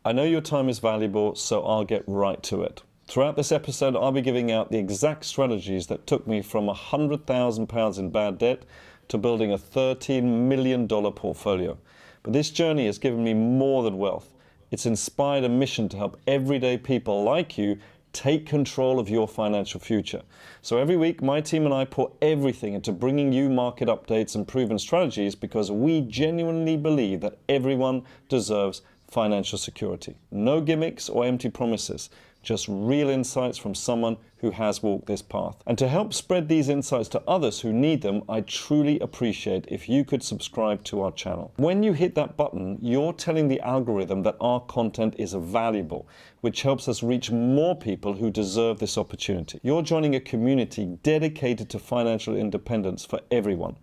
I know your time is valuable, so I'll get right to it. Throughout this episode, I'll be giving out the exact strategies that took me from £100,000 in bad debt to building a $13 million portfolio. But this journey has given me more than wealth. It's inspired a mission to help everyday people like you take control of your financial future. So every week, my team and I pour everything into bringing you market updates and proven strategies because we genuinely believe that everyone deserves financial security. No gimmicks or empty promises, just real insights from someone who has walked this path. And to help spread these insights to others who need them, I truly appreciate if you could subscribe to our channel. When you hit that button, you're telling the algorithm that our content is valuable, which helps us reach more people who deserve this opportunity. You're joining a community dedicated to financial independence for everyone.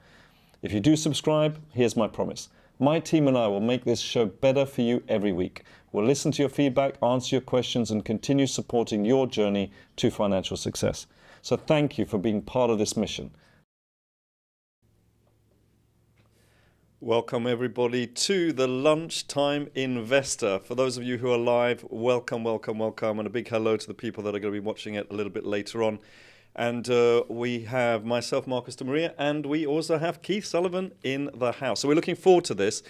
If you do subscribe, here's my promise. My team and I will make this show better for you every week. We'll listen to your feedback, answer your questions, and continue supporting your journey to financial success. So thank you for being part of this mission. Welcome everybody to the Lunchtime Investor. For those of you who are live, welcome, welcome, welcome, and a big hello to the people that are going to be watching it a little bit later on. And we have myself, Marcus de Maria, and we also have Keith Sullivan in the house. So we're looking forward to this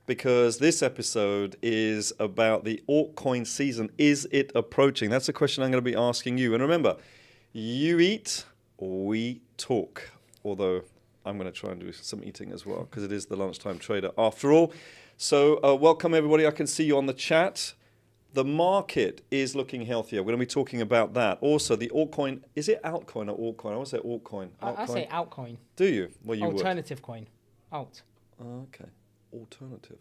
because this episode is about the altcoin season. Is it approaching? That's a question I'm going to be asking you. And remember, you eat, we talk. Although I'm going to try and do some eating as well because it is the Lunchtime Trader after all. So welcome everybody. I can see you on the chat. The market is looking healthier. We're going to be talking about that. Also, the altcoin, is it altcoin or altcoin? I want to say altcoin. I say altcoin. Do you? Well, you Alternative coin. Alt. Okay. Alternative.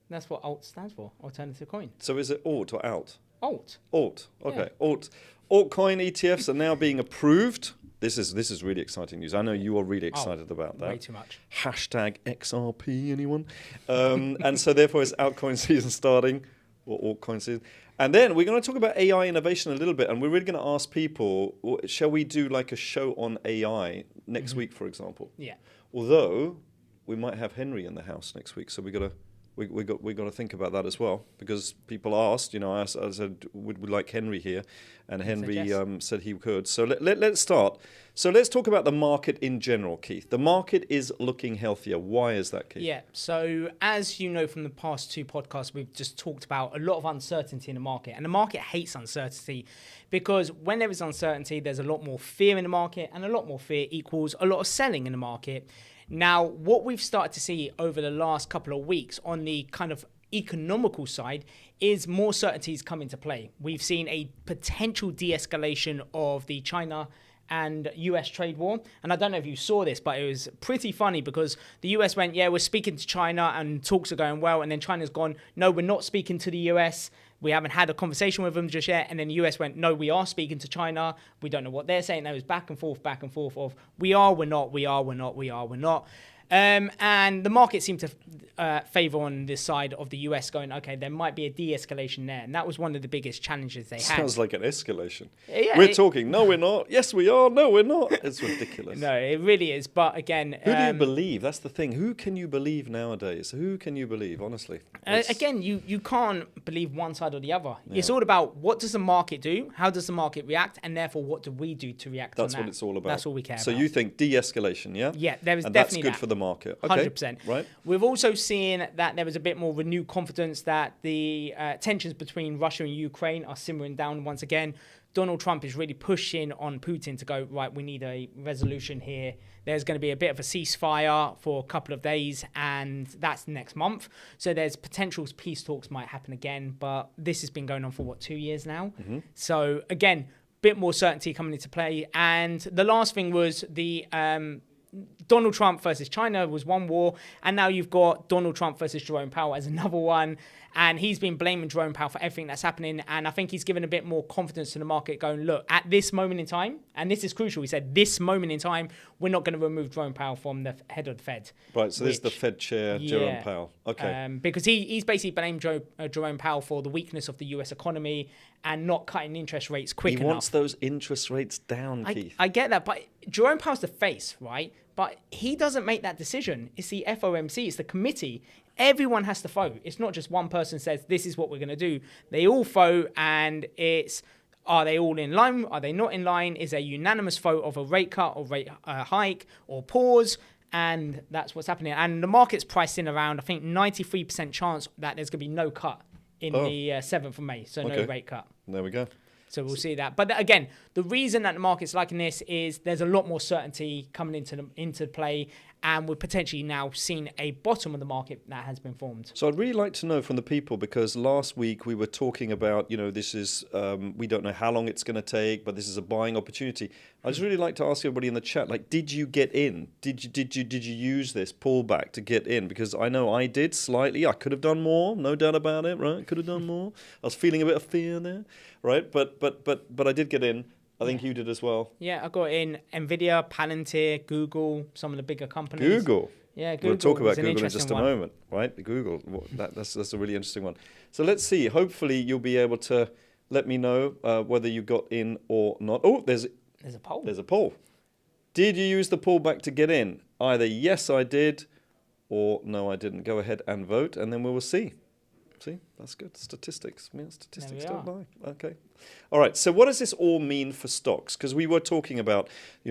That's what alt stands for. Alternative coin. So is it alt or alt? Alt. Alt. Okay. Yeah. Alt. Altcoin ETFs are now being approved. This is really exciting news. I know you are really excited about that. Way too much. Hashtag XRP, anyone? And so therefore, it's altcoin season starting. Or altcoin season. And then we're going to talk about AI innovation a little bit, and we're really going to ask people, shall we do like a show on AI next week, for example? Yeah. Although we might have Henry in the house next week, so we got to think about that as well, because people asked, I said, would we like Henry here? And Henry said he could. So let's start. So let's talk about the market in general, Keith. The market is looking healthier. Why is that, Keith? Yeah. So as you know from the past two podcasts, we've just talked about a lot of uncertainty in the market. And the market hates uncertainty because when there is uncertainty, there's a lot more fear in the market, and a lot more fear equals a lot of selling in the market. Now, what we've started to see over the last couple of weeks on the kind of economical side is more certainties come into play. We've seen a potential de-escalation of the China and US trade war. And I don't know if you saw this, but it was pretty funny because the US went, yeah, we're speaking to China and talks are going well. And then China's gone, no, we're not speaking to the US. We haven't had a conversation with them just yet. And then the US went, no, we are speaking to China. We don't know what they're saying. There was back and forth of we are, we're not, we are, we're not, we are, we're not. And the market seemed to favor on this side of the US going, okay, there might be a de-escalation there. And that was one of the biggest challenges they had. Sounds like an escalation. Yeah, we're talking, no, we're not. Yes, we are. No, we're not. It's ridiculous. No, it really is. But again... Who do you believe? That's the thing. Who can you believe nowadays? Who can you believe, honestly? Again, you can't believe one side or the other. Yeah. It's all about what does the market do? How does the market react? And therefore, what do we do to react on that? That's what it's all about. That's all we care about. So you think de-escalation, yeah? Yeah, there is and definitely that's good for the market. Okay. 100%. Right. We've also seen that there was a bit more renewed confidence that the tensions between Russia and Ukraine are simmering down once again. Donald Trump is really pushing on Putin to go, right, we need a resolution here. There's going to be a bit of a ceasefire for a couple of days, and that's next month. So there's potential peace talks might happen again, but this has been going on for, 2 years now? Mm-hmm. So again, bit more certainty coming into play. And the last thing was the... Donald Trump versus China was one war, and now you've got Donald Trump versus Jerome Powell as another one, and he's been blaming Jerome Powell for everything that's happening, and I think he's given a bit more confidence to the market going, look, at this moment in time, and this is crucial, he said, this moment in time, we're not going to remove Jerome Powell from the head of the Fed. Right, so this is the Fed chair, Jerome Powell. Okay. Because he's basically blamed Jerome Powell for the weakness of the US economy and not cutting interest rates quick enough. He wants those interest rates down, Keith. I get that, but Jerome Powell's the face, right? But he doesn't make that decision. It's the FOMC, it's the committee. everyone has to vote. It's not just one person says, this is what we're going to do. They all vote, and it's, are they all in line? Are they not in line? Is a unanimous vote of a rate cut or rate hike or pause? And that's what's happening. And the market's priced in around, I think, 93% chance that there's going to be no cut in the 7th of May. So no rate cut. There we go. So we'll see that. But again, the reason that the market's liking this is there's a lot more certainty coming into play, and we're potentially now seeing a bottom of the market that has been formed. So I'd really like to know from the people, because last week we were talking about, this is, we don't know how long it's going to take, but this is a buying opportunity. I'd just really like to ask everybody in the chat, like, did you get in? Did you use this pullback to get in? Because I know I did slightly. I could have done more, no doubt about it, right? Could have done more. I was feeling a bit of fear there, right? But I did get in. I think you did as well. Yeah, I got in Nvidia, Palantir, Google, some of the bigger companies. Google. Yeah, Google. We'll talk about Google in just a one. moment, right? Google. That's a really interesting one. So let's see. Hopefully you'll be able to let me know whether you got in or not. Oh, there's a poll. There's a poll. Did you use the pullback to get in? Either yes, I did, or no, I didn't. Go ahead and vote, and then we will see. See, that's good. Statistics. Yeah, statistics don't lie. Okay. All right. So what does this all mean for stocks? Because we were talking about,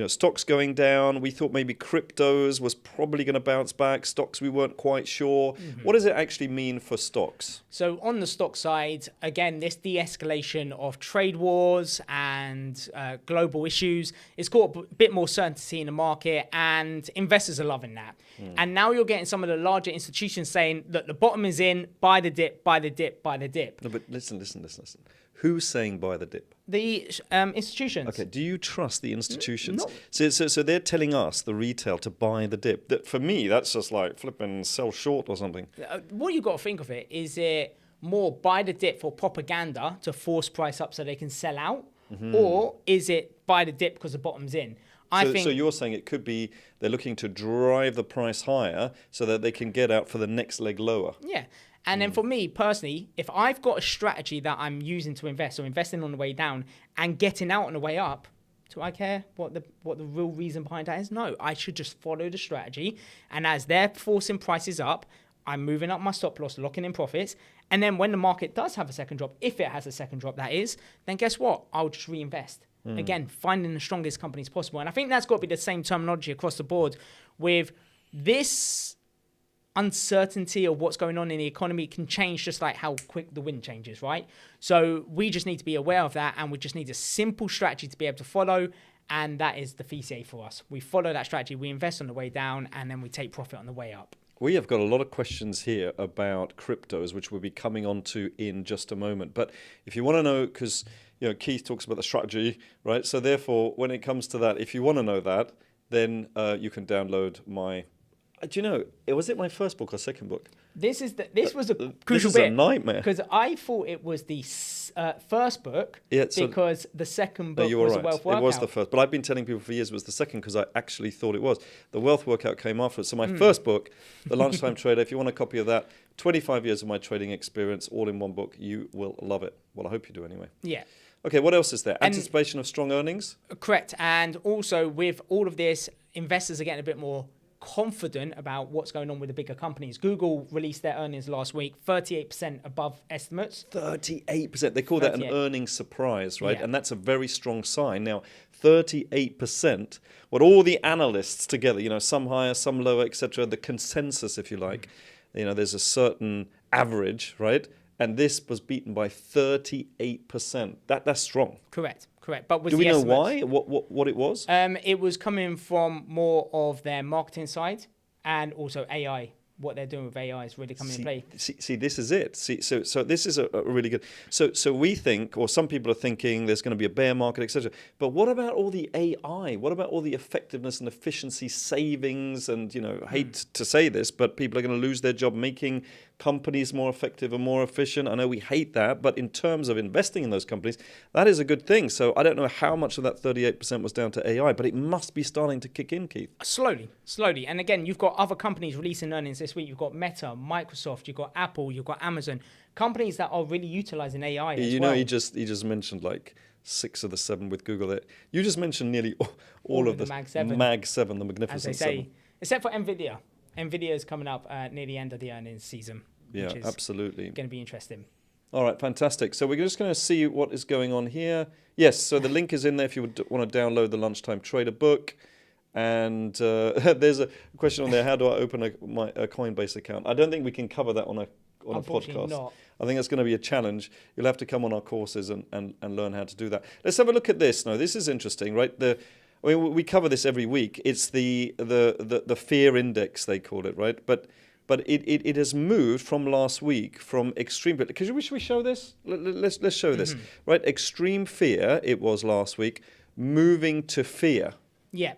stocks going down. We thought maybe cryptos was probably going to bounce back. Stocks, we weren't quite sure. Mm-hmm. What does it actually mean for stocks? So on the stock side, again, this de-escalation of trade wars and global issues, it's got a bit more certainty in the market, and investors are loving that. And now you're getting some of the larger institutions saying that the bottom is in, buy the dip, buy the dip, buy the dip. No, but listen. Who's saying buy the dip? The institutions. Okay, do you trust the institutions? No. So they're telling us, the retail, to buy the dip. That, for me, that's just like flipping sell short or something. What you've got to think of it, is it more buy the dip for propaganda to force price up so they can sell out? Mm-hmm. Or is it buy the dip because the bottom's in? So you're saying it could be they're looking to drive the price higher so that they can get out for the next leg lower. Yeah. And then for me personally, if I've got a strategy that I'm using to invest, or investing on the way down and getting out on the way up, do I care what the real reason behind that is? No, I should just follow the strategy. And as they're forcing prices up, I'm moving up my stop loss, locking in profits. And then when the market does have a second drop, if it has a second drop, that is, then guess what? I'll just reinvest. Again, finding the strongest companies possible. And I think that's got to be the same terminology across the board with this uncertainty of what's going on in the economy. Can change just like how quick the wind changes, right? So we just need to be aware of that, and we just need a simple strategy to be able to follow, and that is the VCA for us. We follow that strategy, we invest on the way down, and then we take profit on the way up. We have got a lot of questions here about cryptos, which we'll be coming on to in just a moment. But if you want to know, because Keith talks about the strategy, right? So therefore, when it comes to that, if you want to know that, then you can download my... Do you know, was it my first book or second book? This was a crucial bit. This is a nightmare. Because I thought it was the first book, because the second book was a wealth workout. It was the first, but I've been telling people for years it was the second, because I actually thought it was. The wealth workout came afterwards. So my first book, The Lunchtime Trader, if you want a copy of that, 25 years of my trading experience, all in one book, you will love it. Well, I hope you do anyway. Yeah. Okay, what else is there? Anticipation of strong earnings? Correct. And also with all of this, investors are getting a bit more confident about what's going on with the bigger companies. Google released their earnings last week, 38% above estimates. 38%. They call that an earnings surprise, right? Yeah. And that's a very strong sign. Now, 38%, what all the analysts together, some higher, some lower, etc., the consensus, if you like, there's a certain average, right? And this was beaten by 38%. That's strong. Correct. But do we know why? What it was? It was coming from more of their marketing side, and also AI. What they're doing with AI is really coming in play. See, this is it. So this is a really good. So we think, or some people are thinking, there's going to be a bear market, etc. But what about all the AI? What about all the effectiveness and efficiency savings? And I hate to say this, but people are going to lose their job making companies more effective and more efficient. I know we hate that, but in terms of investing in those companies, that is a good thing. So I don't know how much of that 38% was down to AI, but it must be starting to kick in, Keith. Slowly. And again, you've got other companies releasing earnings this week. You've got Meta, Microsoft, you've got Apple, you've got Amazon, companies that are really utilizing AI as well. He just mentioned like 6 of the 7 with Google there. You just mentioned nearly all of the Mag 7, the Magnificent as they say, 7. except for Nvidia. Nvidia is coming up near the end of the earnings season. Yeah, which is absolutely. going to be interesting. All right, fantastic. So we're just going to see what is going on here. Yes, so the link is in there if you would want to download the Lunchtime Trader book. And there's a question on there, how do I open a Coinbase account? I don't think we can cover that on a podcast. Not. I think that's going to be a challenge. You'll have to come on our courses and learn how to do that. Let's have a look at this. Now, this is interesting, right? We cover this every week. It's the fear index, they call it, right? But it has moved from last week from extreme. Should we show this? Let's show this, right? Extreme fear. It was last week, moving to fear. Yeah.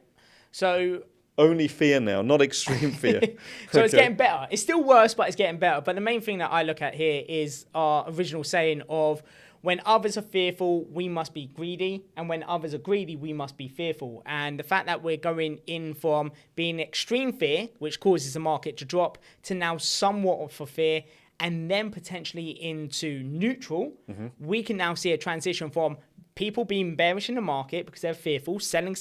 So only fear now, not extreme fear. So it's getting better. It's still worse, but it's getting better. But the main thing that I look at here is our original saying of when others are fearful, we must be greedy. And when others are greedy, we must be fearful. And the fact that we're going in from being extreme fear, which causes the market to drop, to now somewhat of a fear, and then potentially into neutral, we can now see a transition from people being bearish in the market because they're fearful, selling,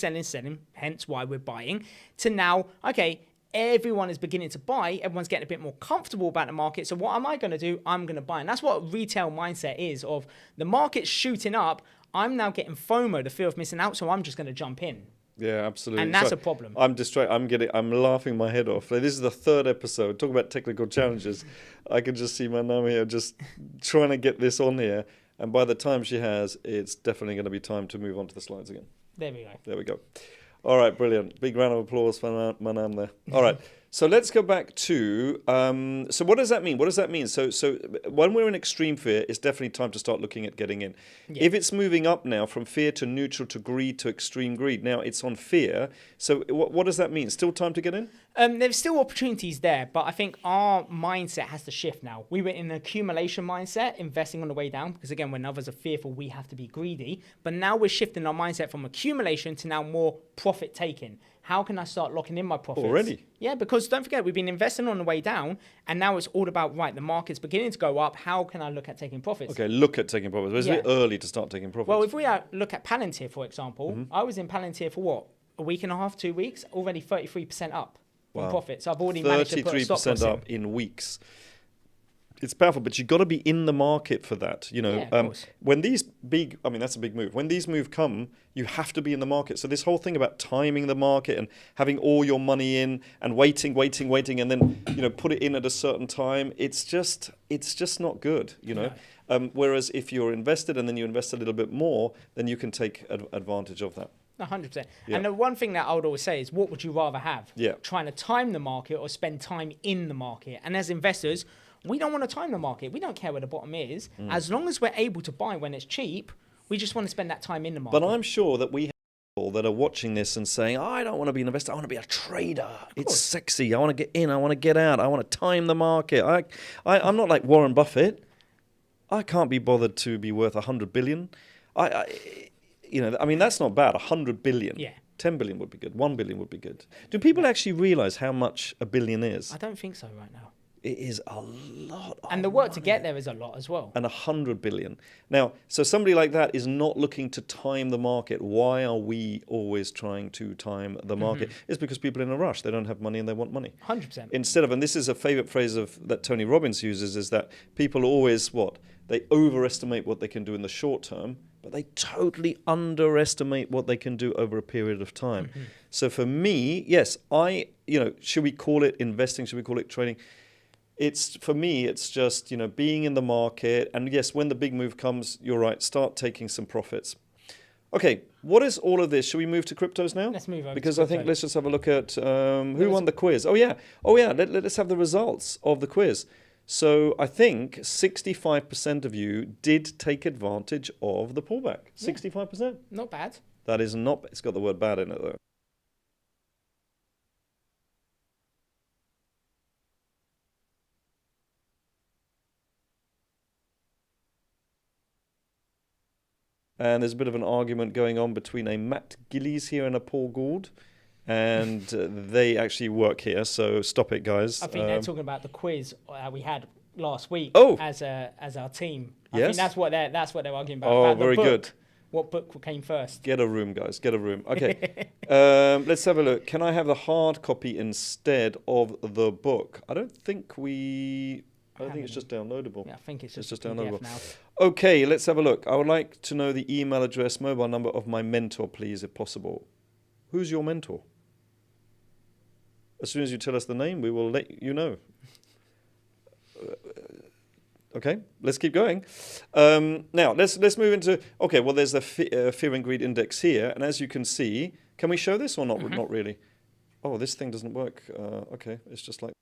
hence why we're buying, to now, okay, everyone is beginning to buy, everyone's getting a bit more comfortable about the market, so what am I going to do? I'm going to buy. And that's what retail mindset is, of the market's shooting up, I'm now getting FOMO, the fear of missing out, so I'm just going to jump in. Yeah, absolutely. And that's a problem. I'm laughing my head off. This is the third episode. Talk about technical challenges. I can just see Manam here just trying to get this on here. And by the time she has, it's definitely going to be time to move on to the slides again. There we go. There we go. All right, brilliant. Big round of applause for Manam there. All right. So let's go back to, so what does that mean? What does that mean? So when we're in extreme fear, it's definitely time to start looking at getting in. Yeah. If it's moving up now from fear to neutral to greed to extreme greed, now it's on fear. So what does that mean? Still time to get in? There's still opportunities there, but I think our mindset has to shift now. We were in an accumulation mindset, investing on the way down, because again, when others are fearful, we have to be greedy. But now we're shifting our mindset from accumulation to now more profit taking. How can I start locking in my profits? Already? Yeah, because don't forget, we've been investing on the way down, and now it's all about, right, the market's beginning to go up. How can I look at taking profits? Okay, look at taking profits. It's a bit early to start taking profits. Well, if we look at Palantir, for example, I was in Palantir for what? A week and a half, 2 weeks? Already 33% up on profits. So I've already managed to put a stop loss 33% up in weeks. It's powerful, but you've got to be in the market for that. You know, when these big, that's a big move. When these moves come, you have to be in the market. So this whole thing about timing the market and having all your money in and waiting, and then, put it in at a certain time, it's just not good, you know. Whereas if you're invested and then you invest a little bit more, then you can take advantage of that. 100%. Yeah. And the one thing that I would always say is, what would you rather have? Yeah. Trying to time the market or spend time in the market? And as investors, we don't want to time the market. We don't care where the bottom is. As long as we're able to buy when it's cheap, we just want to spend that time in the market. But I'm sure that we have people that are watching this and saying, I don't want to be an investor. I want to be a trader. It's sexy. I want to get in. I want to get out. I want to time the market. I'm not like Warren Buffett. I can't be bothered to be worth 100 billion. That's not bad. 100 billion. Yeah. 10 billion would be good. 1 billion would be good. Do people actually realize how much a billion is? I don't think so right now. It is a lot of And the work money. to get there is a lot as well. And 100 billion. Now, so somebody like that is not looking to time the market. Why are we always trying to time the market? It's because people are in a rush. They don't have money and they want money. 100%. Instead of, and this is a favorite phrase that Tony Robbins uses, is that people always, they overestimate what they can do in the short term, but they totally underestimate what they can do over a period of time. So for me, yes, should we call it investing? Should we call it trading? For me, it's just, being in the market. And yes, when the big move comes, you're right, start taking some profits. Okay, what is all of this? Should we move to cryptos now? Let's move over because to I think let's just have a look at who won the quiz. Oh yeah. Let's have the results of the quiz. So I think 65% of you did take advantage of the pullback. 65%? Not bad. That is not, it's got the word bad in it though. And there's a bit of an argument going on between a Matt Gillies here and a Paul Gould. And they actually work here, so stop it, guys. I think they're talking about the quiz we had last week as our team. I think that's what they're arguing about. Oh, about very the book. good. What book came first? Get a room, guys. Get a room. Okay. Let's have a look. Can I have the hard copy instead of the book? I don't think it's just downloadable. Yeah, I think it's just PDF downloadable now. Okay, let's have a look. I would like to know the email address, mobile number of my mentor, please, if possible. Who's your mentor? As soon as you tell us the name, we will let you know. Okay, let's keep going. Now, let's move into... Okay, well, there's the Fear and Greed Index here. And as you can see... Can we show this or not? Not really. Oh, this thing doesn't work. Okay, it's just like...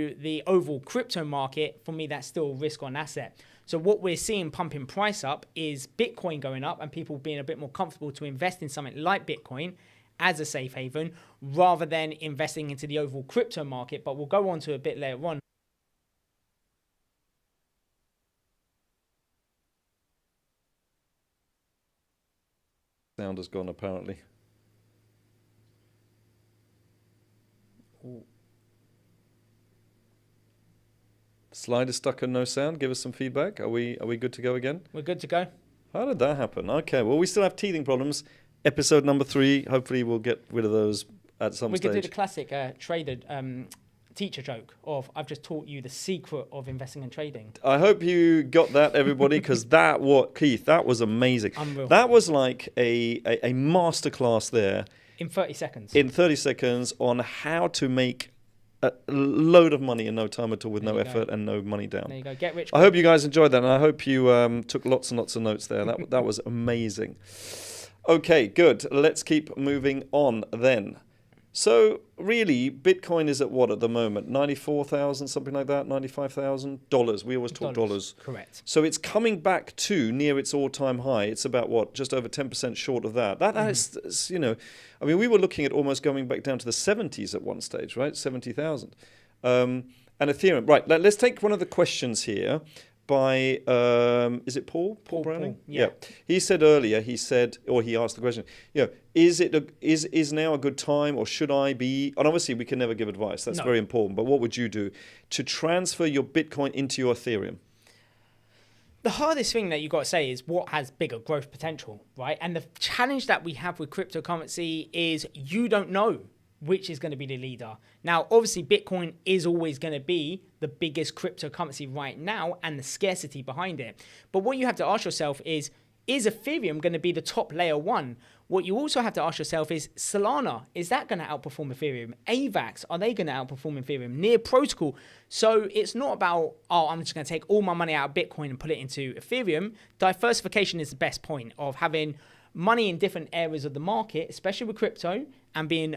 The overall crypto market, for me, that's still risk on asset. So what we're seeing pumping price up is Bitcoin going up and people being a bit more comfortable to invest in something like Bitcoin as a safe haven rather than investing into the overall crypto market. But we'll go on to a bit later on. Sound has gone, apparently. Ooh. Slide is stuck and no sound. Give us some feedback. Are we good to go again? We're good to go. How did that happen? Okay, well, we still have teething problems. Episode number 3. Hopefully, we'll get rid of those at some stage. We could do the classic trader teacher joke of I've just taught you the secret of investing and trading. I hope you got that, everybody, because Keith, that was amazing. Unreal. That was like a masterclass there. In 30 seconds. In 30 seconds on how to make a load of money in no time at all with no effort and no money down. There you go. Get rich. I hope you guys enjoyed that, and I hope you took lots and lots of notes there. That was amazing. Okay, good. Let's keep moving on then. So really, Bitcoin is at what at the moment? 94,000, something like that, $95,000. We always talk dollars. Correct. So it's coming back to near its all-time high. It's about what, just over 10% short of that. That is, you know, I mean, we were looking at almost going back down to the 70s at one stage, right? 70,000. And Ethereum, right? Let's take one of the questions here by is it Paul Browning? Paul, yeah. He said earlier. He asked the question. You know, is now a good time, or should I be? And obviously, we can never give advice. That's very important. But what would you do to transfer your Bitcoin into your Ethereum? The hardest thing that you've got to say is what has bigger growth potential, right? And the challenge that we have with cryptocurrency is you don't know which is going to be the leader. Now, obviously, Bitcoin is always going to be the biggest cryptocurrency right now and the scarcity behind it. But what you have to ask yourself is Ethereum going to be the top layer one? What you also have to ask yourself is Salana, is that going to outperform Ethereum? AVAX, are they going to outperform Ethereum? Near Protocol. So it's not about, I'm just going to take all my money out of Bitcoin and put it into Ethereum. Diversification is the best point of having money in different areas of the market, especially with crypto, and being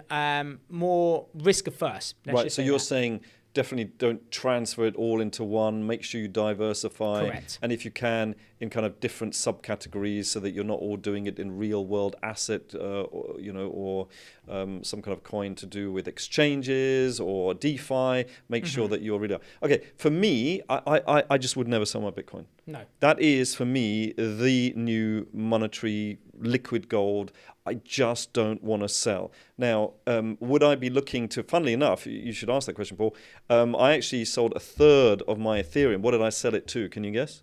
more risk averse. Right, so you're saying definitely don't transfer it all into one. Make sure you diversify. Correct. And if you can, in kind of different subcategories, so that you're not all doing it in real world asset, or some kind of coin to do with exchanges or DeFi. Make sure that you're really... Okay, for me, I just would never sell my Bitcoin. No. That is, for me, the new monetary liquid gold. I just don't want to sell. Now, would I be looking to, funnily enough, you should ask that question, Paul. I actually sold a third of my Ethereum. What did I sell it to? Can you guess?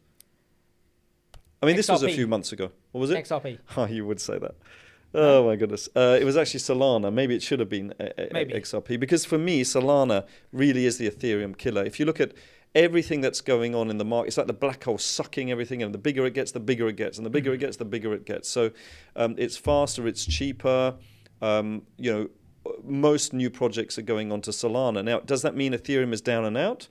I mean, this was a few months ago. What was it? XRP. Oh, you would say that. Oh, my goodness. It was actually Salana. Maybe it should have been XRP. Because for me, Salana really is the Ethereum killer. If you look at everything that's going on in the market, it's like the black hole sucking everything, and the bigger it gets, the bigger it gets, and the bigger it gets, the bigger it gets. So it's faster, it's cheaper. Most new projects are going onto Salana. Now, does that mean Ethereum is down and out?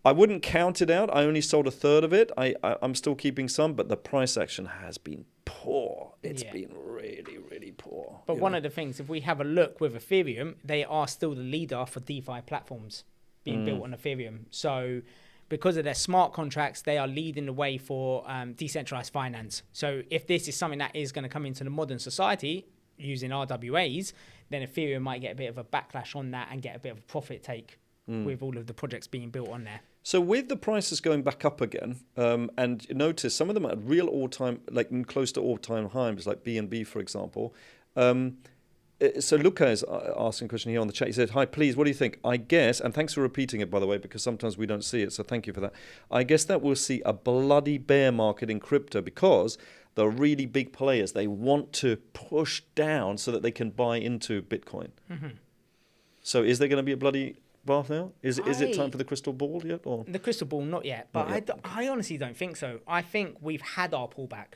I wouldn't count it out. I only sold a third of it. I'm still keeping some, but the price action has been poor. It's been really, really poor. But one of the things, if we have a look with Ethereum, they are still the leader for DeFi platforms. being built on Ethereum. So because of their smart contracts, they are leading the way for decentralized finance. So if this is something that is going to come into the modern society using RWAs, then Ethereum might get a bit of a backlash on that and get a bit of a profit take with all of the projects being built on there. So with the prices going back up again, and notice some of them at real all-time, like close to all-time highs, like B&B, for example. So Luca is asking a question here on the chat. He said, hi, please, what do you think? I guess, and thanks for repeating it, by the way, because sometimes we don't see it, so thank you for that. I guess that we'll see a bloody bear market in crypto because the really big players, they want to push down so that they can buy into Bitcoin. So is there going to be a bloody bath now? Is it time for the crystal ball yet? Or? The crystal ball, not yet. But Not yet. I honestly don't think so. I think we've had our pullback.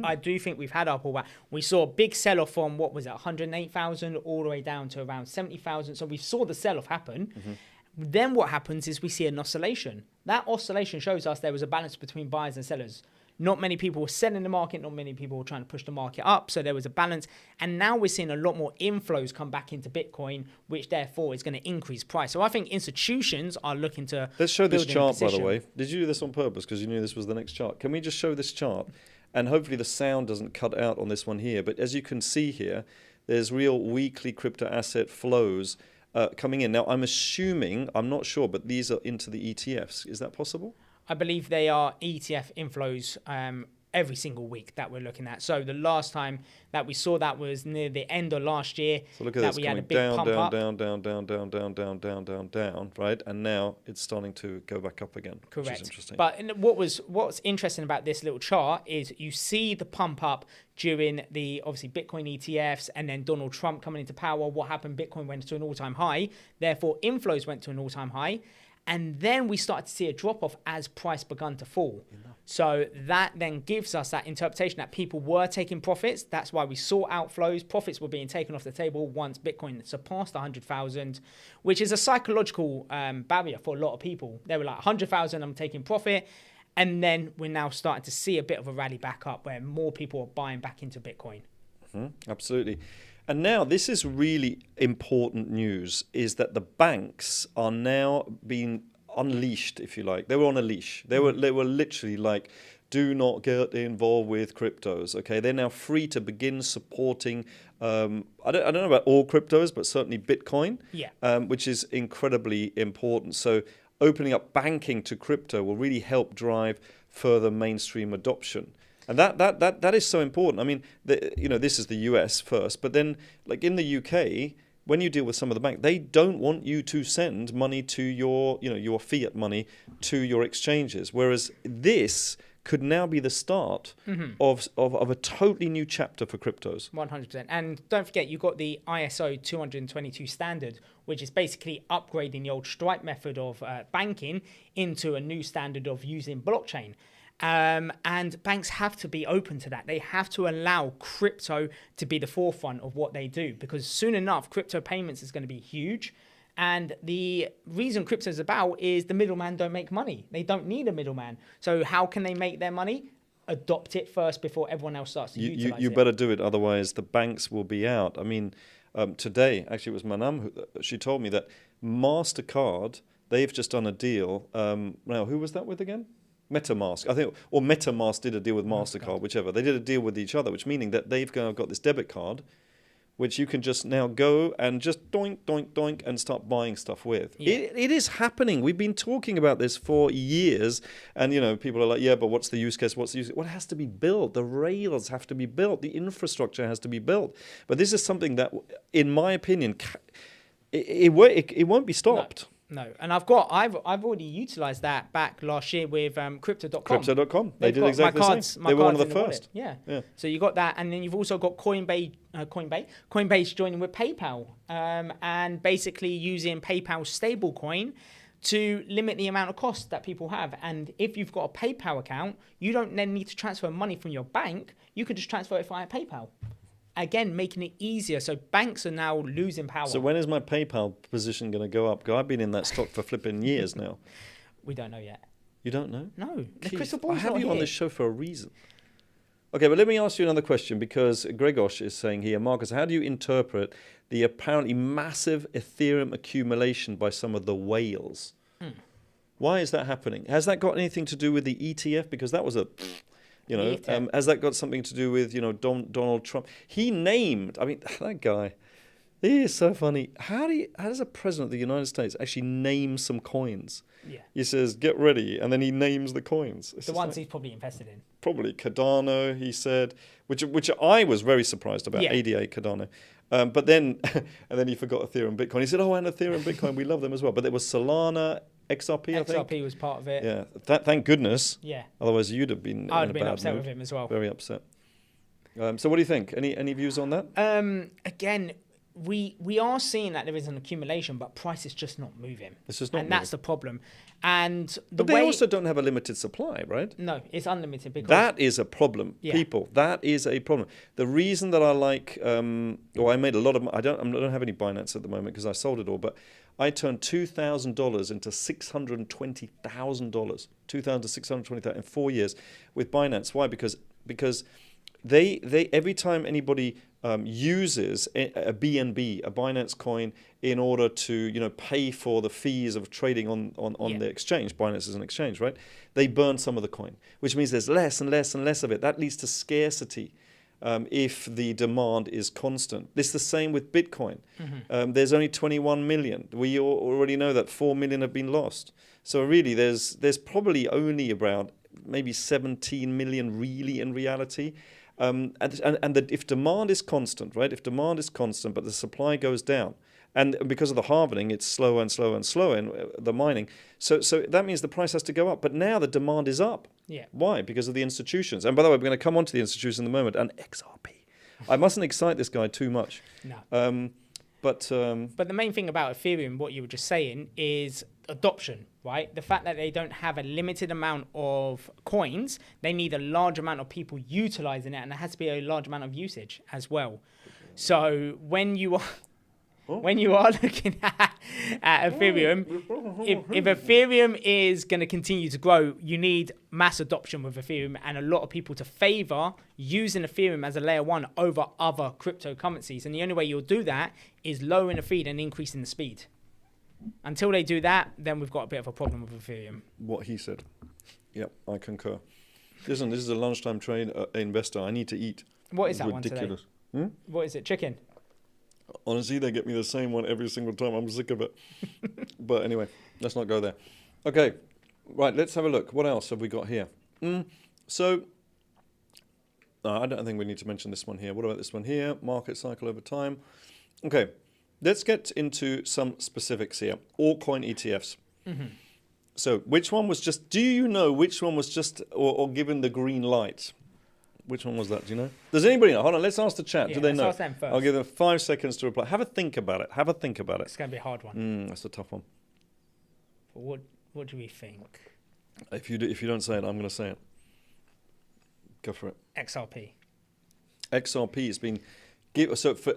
I do think we've had our pullback. We saw a big sell-off from, 108,000 all the way down to around 70,000. So we saw the sell-off happen. Then what happens is we see an oscillation. That oscillation shows us there was a balance between buyers and sellers. Not many people were selling the market. Not many people were trying to push the market up. So there was a balance. And now we're seeing a lot more inflows come back into Bitcoin, which therefore is going to increase price. So I think institutions are looking to Let's show this build in a chart, by the position. way. Did you do this on purpose because you knew this was the next chart? Can we just show this chart? And hopefully the sound doesn't cut out on this one here. But as you can see here, there's real weekly crypto asset flows coming in. Now, I'm assuming, I'm not sure, but these are into the ETFs. Is that possible? I believe they are ETF inflows every single week that we're looking at. So the last time that we saw that was near the end of last year. So look at that this, we had a coming big down, pump down, up. down, down, down, down, down, down, down, down, down, right? And now it's starting to go back up again, which is interesting. But what's interesting about this little chart is you see the pump up during the obviously Bitcoin ETFs and then Donald Trump coming into power. What happened? Bitcoin went to an all-time high. Therefore, inflows went to an all-time high. And then we started to see a drop-off as price began to fall. So that then gives us that interpretation that people were taking profits. That's why we saw outflows. Profits were being taken off the table once Bitcoin surpassed 100,000, which is a psychological barrier for a lot of people. They were like, 100,000, I'm taking profit. And then we're now starting to see a bit of a rally back up where more people are buying back into Bitcoin. Absolutely. And now this is really important news, is that the banks are now being unleashed, if you like. They were on a leash. They were literally like, do not get involved with cryptos. Okay, they're now free to begin supporting. I don't know about all cryptos, but certainly Bitcoin, which is incredibly important. So opening up banking to crypto will really help drive further mainstream adoption. And that is so important. I mean, this is the US first, but then like in the UK, when you deal with some of the banks, they don't want you to send money to your fiat money to your exchanges. Whereas this could now be the start of a totally new chapter for cryptos. 100%. And don't forget, you've got the ISO 222 standard, which is basically upgrading the old Stripe method of banking into a new standard of using blockchain. And banks have to be open to that. They have to allow crypto to be the forefront of what they do, because soon enough, crypto payments is going to be huge. And the reason crypto is about is the middleman don't make money. They don't need a middleman. So how can they make their money? Adopt it first before everyone else starts to utilize it. You better do it, otherwise the banks will be out. I mean, today, actually it was Manam, she told me that MasterCard, they've just done a deal. Now, who was that with again? MetaMask, I think, or MetaMask did a deal with MasterCard, whichever. They did a deal with each other, which meaning that they've got this debit card, which you can just now go and just doink, doink, doink and start buying stuff with. Yeah. It is happening. We've been talking about this for years. And, people are like, yeah, but what's the use case? What's the use case? Well, it has to be built. The rails have to be built. The infrastructure has to be built. But this is something that, in my opinion, it won't be stopped. No, and I've already utilized that back last year with Crypto.com. Crypto.com. They did exactly the same. They were one of the first. Yeah. So you got that, and then you've also got Coinbase joining with PayPal, and basically using PayPal stablecoin to limit the amount of costs that people have. And if you've got a PayPal account, you don't then need to transfer money from your bank. You can just transfer it via PayPal. Again, making it easier. So banks are now losing power. So when is my PayPal position going to go up? Because I've been in that stock for flipping years now. We don't know yet. You don't know? No. The Keith, crystal ball's I have not you here. on this show for a reason. Okay, but let me ask you another question, because Gregosh is saying here, Marcus, how do you interpret the apparently massive Ethereum accumulation by some of the whales? Why is that happening? Has that got anything to do with the ETF? Because that was a, has that got something to do with, Donald Trump? He named, that guy, he is so funny. How does a president of the United States actually name some coins? Yeah. He says, get ready, and then he names the coins. The ones he's probably invested in. Probably Cardano, he said, which I was very surprised about, ADA Cardano. But then, and then he forgot Ethereum Bitcoin. He said, and Ethereum Bitcoin, we love them as well. But there was Solana, XRP, I think. XRP was part of it. Yeah, thank goodness. Yeah. Otherwise, you'd have been I'd in have a been bad upset mood. with him as well. Very upset. So what do you think? Any views on that? Again, we are seeing that there is an accumulation, but price is just not moving. It's just not moving. That's the problem. And but they also don't have a limited supply, right? No, it's unlimited. Because that is a problem, yeah. people. That is a problem. The reason that I like, I made a lot of. I don't have any Binance at the moment because I sold it all. But I turned $2,000 into $620,000. $2,000 to $620,000 in 4 years with Binance. Why? Because they every time anybody uses a BNB, a Binance coin, in order to pay for the fees of trading on the exchange. Binance is an exchange, right? They burn some of the coin, which means there's less and less and less of it. That leads to scarcity if the demand is constant. It's the same with Bitcoin. There's only 21 million. We already know that 4 million have been lost. So really, there's probably only around maybe 17 million really in reality. If demand is constant, right? If demand is constant, but the supply goes down, and because of the halvening, it's slower and slower and slower in the mining. So that means the price has to go up. But now the demand is up. Yeah. Why? Because of the institutions. And by the way, we're going to come on to the institutions in a moment. And XRP. I mustn't excite this guy too much. No. But the main thing about Ethereum, what you were just saying, is adoption, right? The fact that they don't have a limited amount of coins, they need a large amount of people utilizing it, and there has to be a large amount of usage as well. So when you are looking at Ethereum, if Ethereum is going to continue to grow, you need mass adoption with Ethereum and a lot of people to favor using Ethereum as a layer one over other cryptocurrencies. And the only way you'll do that is lowering the fee and increasing the speed. Until they do that, then we've got a bit of a problem with Ethereum. What he said. Yep, I concur. Listen, this is a lunchtime trade investor. I need to eat. What is that ridiculous. One today? What is it? Chicken? Honestly, they get me the same one every single time. I'm sick of it. But anyway, let's not go there. Okay, right, let's have a look. What else have we got here? So, I don't think we need to mention this one here. What about this one here? Market cycle over time. Okay, let's get into some specifics here. Altcoin ETFs. So, which one was just, do you know which one was just or given the green light? Which one was that? Do you know? Does anybody know? Hold on, let's ask the chat. Yeah, do they know? ask them first. I'll give them 5 seconds to reply. Have a think about it. It's going to be a hard one. That's a tough one. What do we think? If you don't say it, I'm going to say it. Go for it. XRP. XRP has been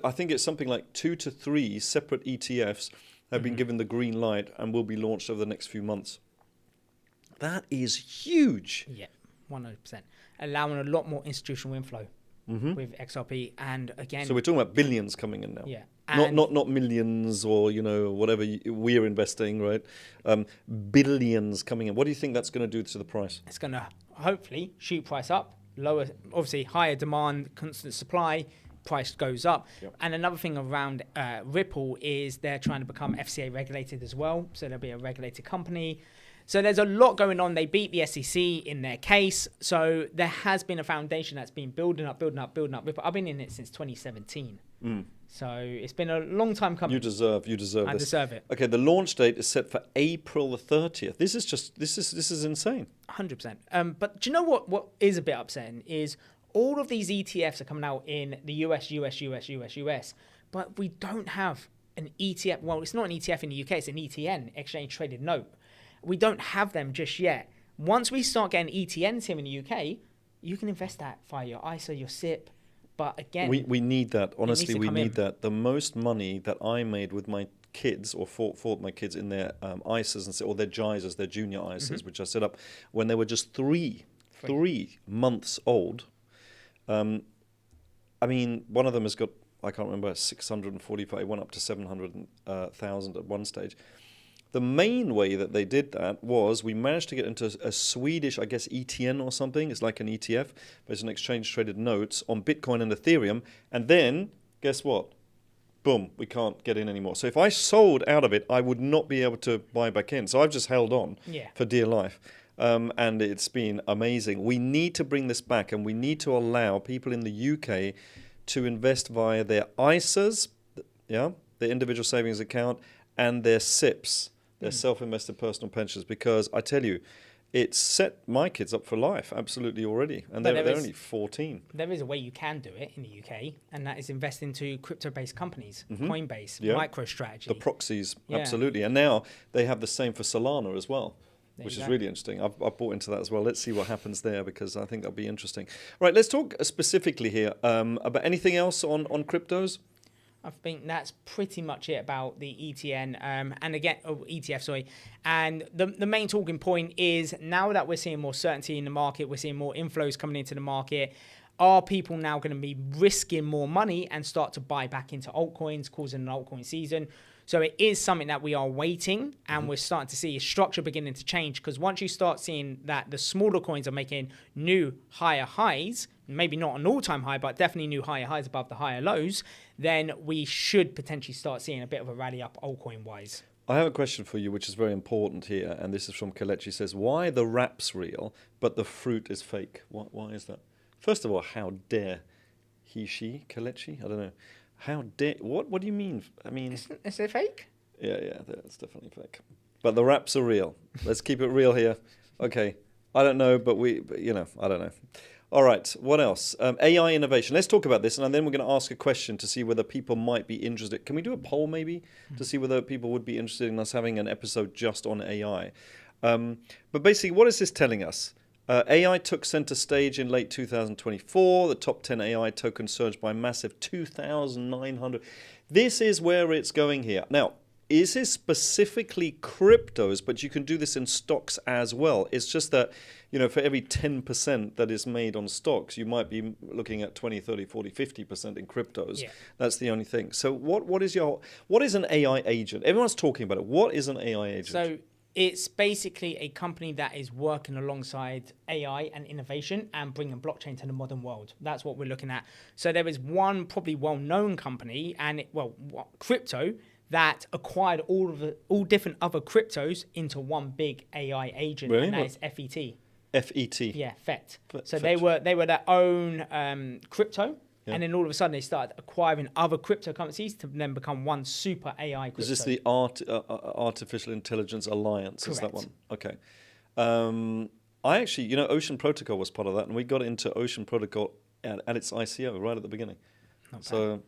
I think it's something like 2 to 3 separate ETFs have been given the green light and will be launched over the next few months. That is huge. Yeah, 100%. Allowing a lot more institutional inflow with XRP, and again. So we're talking about billions coming in now. Yeah, not millions or whatever we're investing, right? Billions coming in. What do you think that's going to do to the price? It's going to hopefully shoot price up. Lower, obviously, higher demand, constant supply. Price goes up. Yep. And another thing around Ripple is they're trying to become FCA regulated as well. So they'll be a regulated company. So there's a lot going on. They beat the SEC in their case. So there has been a foundation that's been building up. Ripple. I've been in it since 2017. So it's been a long time coming. You deserve I this. deserve it. Okay, the launch date is set for April the 30th. This is insane. 100%. But do you know what is a bit upsetting is all of these ETFs are coming out in the US, but we don't have an ETF. Well, it's not an ETF in the UK, it's an ETN, Exchange Traded Note. We don't have them just yet. Once we start getting ETNs here in the UK, you can invest that via your ISA, your SIP. But again, we need that. Honestly, we need in. that. The most money that I made with my kids or for my kids in their ISAs or their JISAs, their junior ISAs, which I set up when they were just three months old. I mean, one of them has got, I can't remember, 645, it went up to 700,000 at one stage. The main way that they did that was we managed to get into a Swedish, I guess, ETN or something. It's like an ETF, but it's an exchange-traded notes on Bitcoin and Ethereum. And then, guess what? Boom, we can't get in anymore. So if I sold out of it, I would not be able to buy back in. So I've just held on for dear life. And it's been amazing. We need to bring this back, and we need to allow people in the UK to invest via their ISAs, their individual savings account, and their SIPs, their self-invested personal pensions, because I tell you, it's set my kids up for life, absolutely already. And they're only 14. There is a way you can do it in the UK, and that is invest into crypto-based companies, Coinbase, MicroStrategy. The proxies, absolutely. And now they have the same for Salana as well, which is really interesting. I've bought into that as well. Let's see what happens there, because I think that'll be interesting. Right, let's talk specifically here about anything else on cryptos. I think that's pretty much it about the ETN and again, ETF, sorry. And the main talking point is now that we're seeing more certainty in the market, we're seeing more inflows coming into the market. Are people now going to be risking more money and start to buy back into altcoins, causing an altcoin season? So it is something that we are waiting, and we're starting to see a structure beginning to change, because once you start seeing that the smaller coins are making new higher highs, maybe not an all-time high, but definitely new higher highs above the higher lows, then we should potentially start seeing a bit of a rally up altcoin-wise. I have a question for you, which is very important here, and this is from Kelechi. Says, why the wrap's real, but the fruit is fake? Why is that? First of all, how dare she, Kelechi? I don't know. How dare... What do you mean? I mean... Is it fake? Yeah, it's definitely fake. But the wraps are real. Let's keep it real here. Okay. I don't know, but I don't know. All right, what else? AI innovation. Let's talk about this, and then we're going to ask a question to see whether people might be interested. Can we do a poll maybe to see whether people would be interested in us having an episode just on AI? But basically, what is this telling us? AI took center stage in late 2024. The top 10 AI tokens surged by a massive 2,900. This is where it's going here. Now, is this specifically cryptos, but you can do this in stocks as well? It's just that, for every 10% that is made on stocks, you might be looking at 20, 30, 40, 50% in cryptos. Yeah. That's the only thing. So what is an AI agent? Everyone's talking about it. What is an AI agent? So it's basically a company that is working alongside AI and innovation and bringing blockchain to the modern world. That's what we're looking at. So there is one probably well-known company, crypto, that acquired all different other cryptos into one big AI agent, and that is FET. FET. Yeah, FET. So they were their own crypto. Yeah. And then all of a sudden they started acquiring other cryptocurrencies to then become one super AI crypto. Is this the Artificial Intelligence Alliance? Correct. Is that one? Okay. I actually, Ocean Protocol was part of that, and we got into Ocean Protocol at its ICO right at the beginning. So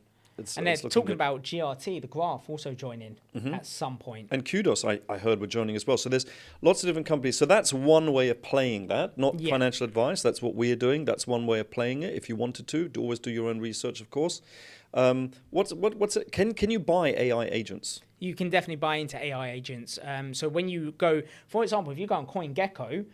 and they're talking about GRT, the graph, also joining at some point. And Kudos, I heard, were joining as well. So there's lots of different companies. So that's one way of playing that, not financial advice. That's what we're doing. That's one way of playing it. If you wanted to, always do your own research, of course. What's it? Can you buy AI agents? You can definitely buy into AI agents. So when you go, for example, if you go on CoinGecko,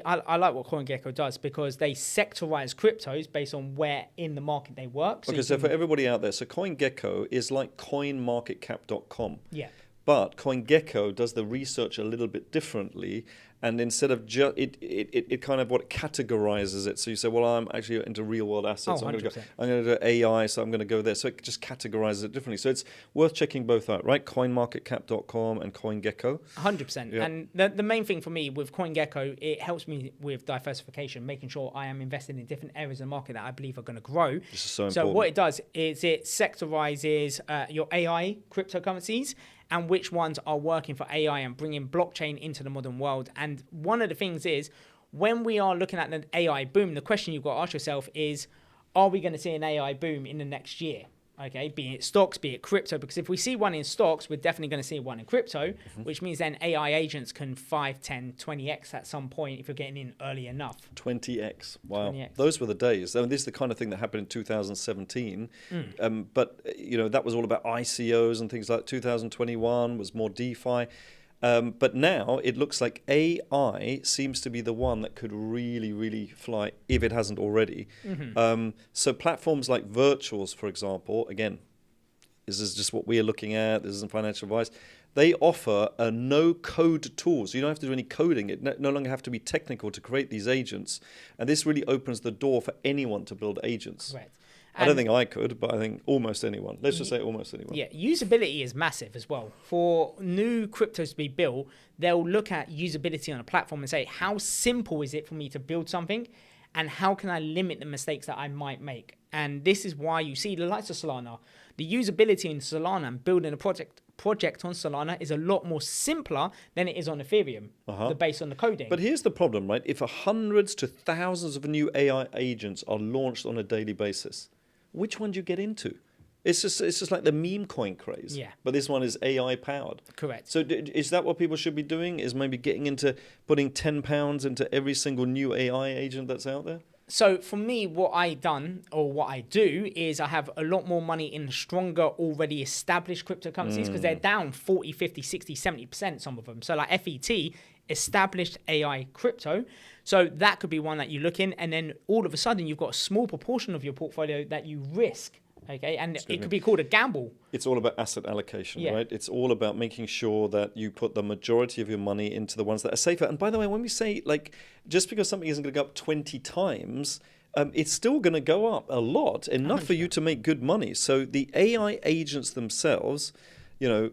I like what CoinGecko does, because they sectorize cryptos based on where in the market they work. So for everybody out there, so CoinGecko is like coinmarketcap.com. Yeah. But CoinGecko does the research a little bit differently, and instead of it kind of categorizes it. So you say, well, I'm actually into real world assets. I'm going to do AI, so I'm going to go there. So it just categorizes it differently. So it's worth checking both out, right? Coinmarketcap.com and CoinGecko. 100%. Yeah. And the main thing for me with CoinGecko, it helps me with diversification, making sure I am investing in different areas of the market that I believe are going to grow. This is so important. So what it does is it sectorizes your AI cryptocurrencies and which ones are working for AI and bringing blockchain into the modern world. And one of the things is, when we are looking at the AI boom, the question you've got to ask yourself is, are we going to see an AI boom in the next year? Okay, be it stocks, be it crypto, because if we see one in stocks, we're definitely going to see one in crypto, which means then AI agents can 5, 10, 20x at some point if you're getting in early enough. 20x. Wow. 20x. Those were the days. I mean, this is the kind of thing that happened in 2017. But, that was all about ICOs and things like 2021 was more DeFi. But now it looks like AI seems to be the one that could really, really fly if it hasn't already. So platforms like Virtuals, for example, again, this is just what we are looking at. This isn't financial advice. They offer a no-code tool, so you don't have to do any coding. It no longer have to be technical to create these agents. And this really opens the door for anyone to build agents. Correct. I don't think I could, but I think almost anyone. Let's just say almost anyone. Yeah, usability is massive as well. For new cryptos to be built, they'll look at usability on a platform and say, how simple is it for me to build something? And how can I limit the mistakes that I might make? And this is why you see the likes of Salana. The usability in Salana and building a project on Salana is a lot more simpler than it is on Ethereum, based on the coding. But here's the problem, right? If hundreds to thousands of new AI agents are launched on a daily basis, which one do you get into? It's just like the meme coin craze. Yeah. But this one is AI powered. Correct. So is that what people should be doing? Is maybe getting into putting £10 into every single new AI agent that's out there? So for me, what I do is I have a lot more money in stronger, already established cryptocurrencies because they're down 40, 50, 60, 70%, some of them. So like FET, established AI crypto. So that could be one that you look in, and then all of a sudden you've got a small proportion of your portfolio that you risk. Okay, and it could be called a gamble. It's all about asset allocation, Yeah. right? It's all about making sure that you put the majority of your money into the ones that are safer. And by the way, when we say, like, just because something isn't going to go up 20 times, it's still going to go up a lot, enough for you to make good money. So the AI agents themselves, you know,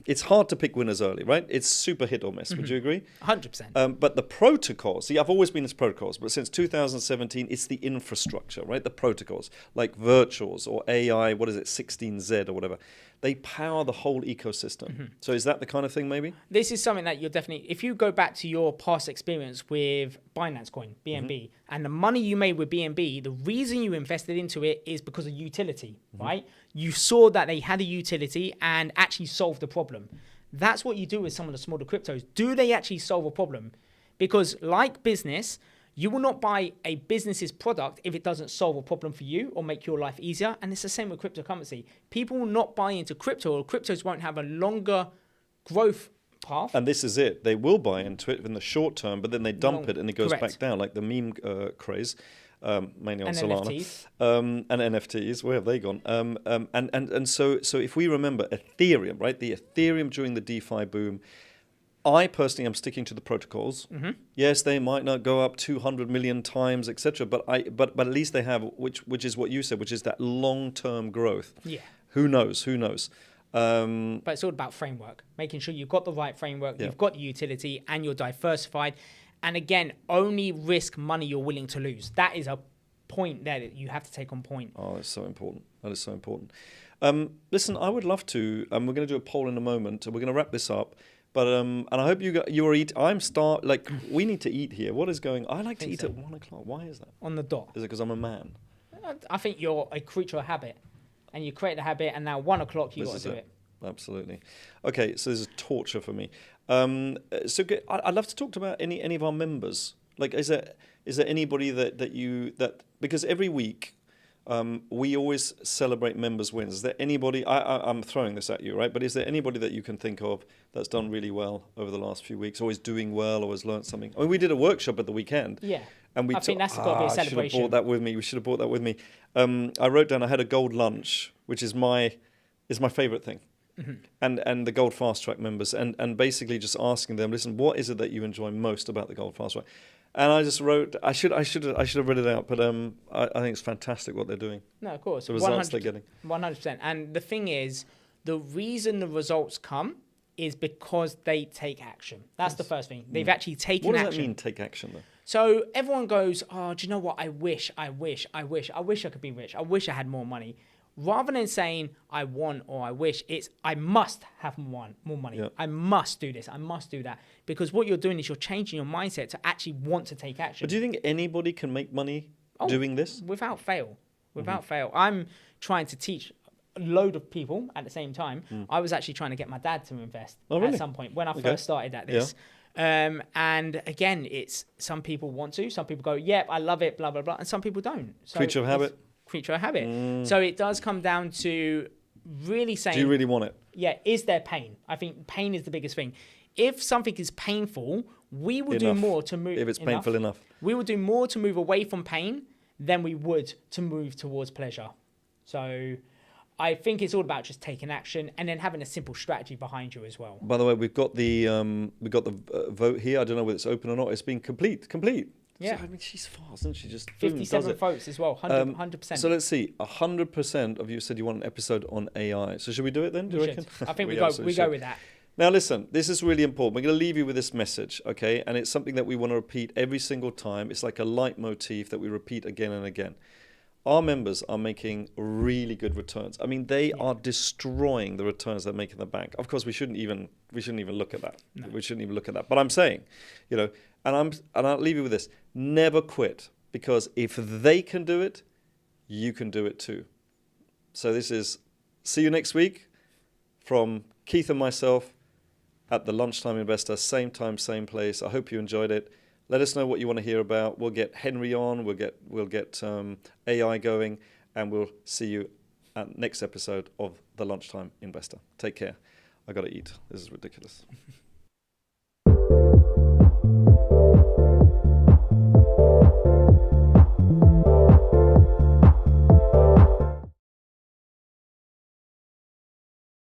it's hard to pick winners early, right? It's super hit or miss. Would you agree? 100%. But the protocols, see, I've always been into protocols, but since 2017, it's the infrastructure, right? The protocols, like Virtuals or AI, 16Z or whatever. They power the whole ecosystem. So is that the kind of thing, maybe? This is something that you're definitely, if you go back to your past experience with Binance Coin, BNB, and the money you made with BNB, the reason you invested into it is because of utility, right? You saw that they had a utility and actually solved the problem. That's what you do with some of the smaller cryptos. Do they actually solve a problem? Because like business, you will not buy a business's product if it doesn't solve a problem for you or make your life easier. And it's the same with cryptocurrency. People will not buy into crypto, or cryptos won't have a longer growth path. And this is it. They will buy into it in the short term, but then they dump it and it goes back down, like the meme craze, mainly on and Salana. NFTs. And NFTs, where have they gone? And so if we remember Ethereum, right? The Ethereum during the DeFi boom, I personally am sticking to the protocols. Yes, they might not go up 200 million times, etc. But at least they have, which is what you said, which is that long-term growth. Yeah. Who knows? But it's all about framework, making sure you've got the right framework, you've got the utility, and you're diversified. And again, only risk money you're willing to lose. That is a point there that you have to take on point. Oh, that's so important. That is so important. Listen, I would love to. We're going to do a poll in a moment. We're going to wrap this up. But and I hope you're eat. We need to eat here. What is going? I like to eat at 1 o'clock. Why is that? On the dot. Is it because I'm a man? I think you're a creature of habit, and you create the habit, and now 1 o'clock you got to do it. Absolutely. Okay, so this is torture for me. I'd love to talk about any of our members. Like, is there anybody that because every week we always celebrate members' wins. Is there anybody? I'm throwing this at you, right? But is there anybody that you can think of that's done really well over the last few weeks? Always doing well, always learned something. I mean, we did a workshop at the weekend. Yeah. And I think that's got to be a celebration. We should have brought that with me. I wrote down I had a gold lunch, which is my favorite thing. And the Gold Fast Track members, and basically just asking them, listen, what is it that you enjoy most about the Gold Fast Track? And I just wrote, I should have read it out, but I think it's fantastic what they're doing. No, of course. The results they're getting. 100%. And the thing is, the reason the results come is because they take action. That's the first thing. They've actually taken action. What does that mean, take action, though? So everyone goes, oh, do you know what? I wish I could be rich. I wish I had more money. Rather than saying I want or I wish, it's I must have more money. Yeah. I must do this. I must do that. Because what you're doing is you're changing your mindset to actually want to take action. But do you think anybody can make money doing this? Without fail. Without fail. I'm trying to teach a load of people at the same time. I was actually trying to get my dad to invest at some point when I first started at this. Yeah. And again, it's some people want to, some people go, yep, I love it, blah, blah, blah. And some people don't. So creature of habit. So it does come down to really saying, do you really want it? Yeah. Is there pain? I think pain is the biggest thing. if something is painful, we will do more to move. If it's painful enough. We will do more to move away from pain than we would to move towards pleasure. So I think it's all about just taking action and then having a simple strategy behind you as well. By the way, we've got the vote here. I don't know whether it's open or not. It's been complete. Yeah. So, I mean, she's fast, isn't she? Just 57 votes as well, 100%. So let's see. 100% of you said you want an episode on AI. So should we do it then? Do you reckon? I think we go with that. Now listen, this is really important. We're going to leave you with this message, okay? And it's something that we want to repeat every single time. It's like a leitmotif that we repeat again and again. Our members are making really good returns. I mean, they are destroying the returns they're making in the bank. Of course, we shouldn't even look at that. No. We shouldn't even look at that. But I'm saying, you know, and I'll leave you with this: never quit, because if they can do it, you can do it too. So this is, see you next week from Keith and myself at the Lunchtime Investor, same time, same place. I hope you enjoyed it. Let us know what you want to hear about. We'll get Henry on. We'll get AI going, and we'll see you at next episode of the Lunchtime Investor. Take care. I got to eat. This is ridiculous.